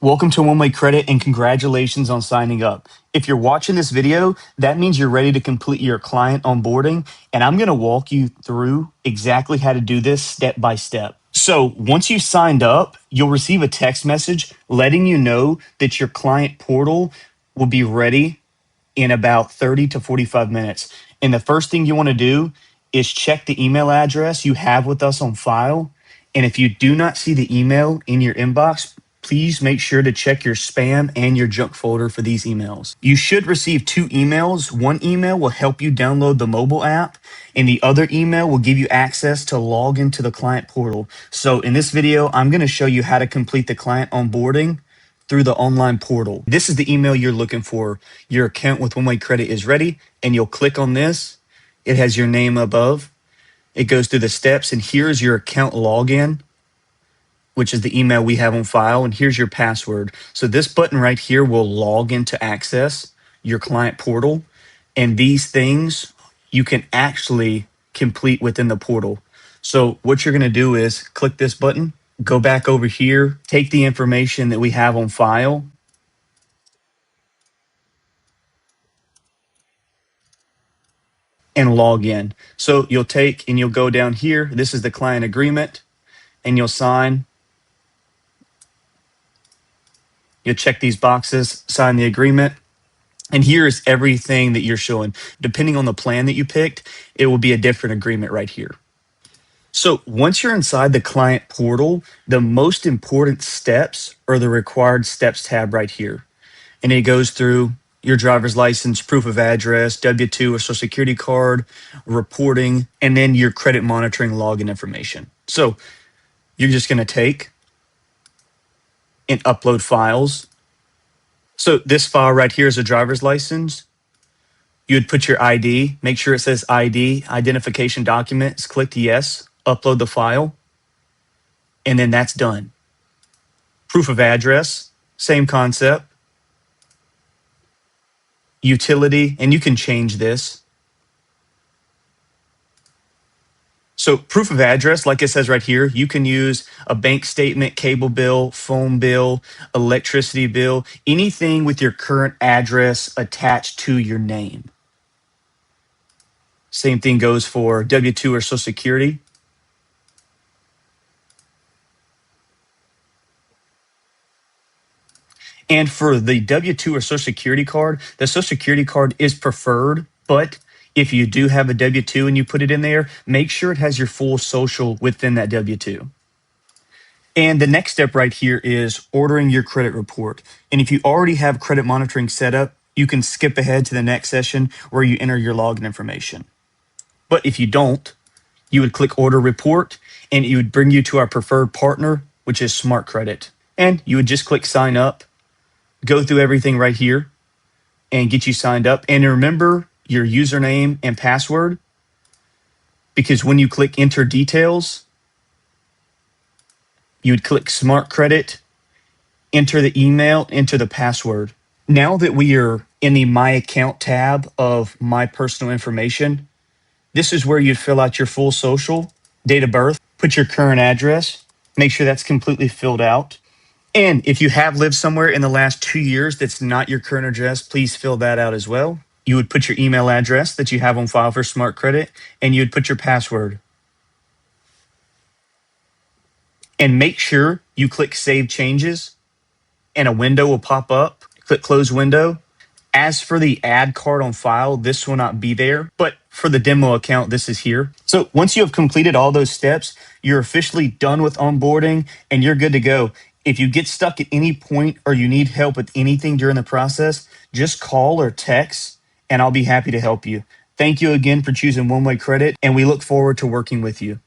Welcome to One Way Credit and congratulations on signing up. If you're watching this video, that means you're ready to complete your client onboarding, and I'm going to walk you through exactly how to do this step by step. So once you signed up, you'll receive a text message letting you know that your client portal will be ready in about 30 to 45 minutes. And the first thing you want to do is check the email address you have with us on file. And if you do not see the email in your inbox, please make sure to check your spam and your junk folder for these emails. You should receive two emails. One email will help you download the mobile app, and the other email will give you access to log into the client portal. So in this video, I'm going to show you how to complete the client onboarding through the online portal. This is the email you're looking for. Your account with One Way Credit is ready, and you'll click on this. It has your name above. It goes through the steps, and here's your account login, which is the email we have on file, and here's your password. So this button right here will log into access your client portal, and these things you can actually complete within the portal. So what you're gonna do is click this button, go back over here, take the information that we have on file, and log in. So you'll take and you'll go down here. This is the client agreement, and you'll sign. You'll check these boxes, sign the agreement. And here is everything that you're showing. Depending on the plan that you picked, it will be a different agreement right here. So once you're inside the client portal, the most important steps are the required steps tab right here. And it goes through your driver's license, proof of address, W-2 or social security card, reporting, and then your credit monitoring login information. So you're just going to take and upload files. So this file right here is a driver's license. You would put your ID, make sure it says ID, identification documents, click yes, upload the file, and then that's done. Proof of address, same concept. Utility, and you can change this. So proof of address, like it says right here, you can use a bank statement, cable bill, phone bill, electricity bill, anything with your current address attached to your name. Same thing goes for W-2 or Social Security. And for the W-2 or Social Security card, the Social Security card is preferred, but if you do have a W-2 and you put it in there, make sure it has your full social within that W-2. And the next step right here is ordering your credit report. And if you already have credit monitoring set up, you can skip ahead to the next session where you enter your login information. But if you don't, you would click order report and it would bring you to our preferred partner, which is Smart Credit. And you would just click sign up, go through everything right here and get you signed up. And remember your username and password, because when you click enter details, you would click Smart Credit, enter the email, enter the password. Now that we are in the My Account tab of My Personal Information, this is where you'd fill out your full social, date of birth, put your current address, make sure that's completely filled out. And if you have lived somewhere in the last 2 years that's not your current address, please fill that out as well. You would put your email address that you have on file for Smart Credit, and you would put your password. And make sure you click Save Changes, and a window will pop up. Click Close Window. As for the add card on file, this will not be there, but for the demo account, this is here. So once you have completed all those steps, you're officially done with onboarding and you're good to go. If you get stuck at any point or you need help with anything during the process, just call or text and I'll be happy to help you. Thank you again for choosing One Way Credit, and we look forward to working with you.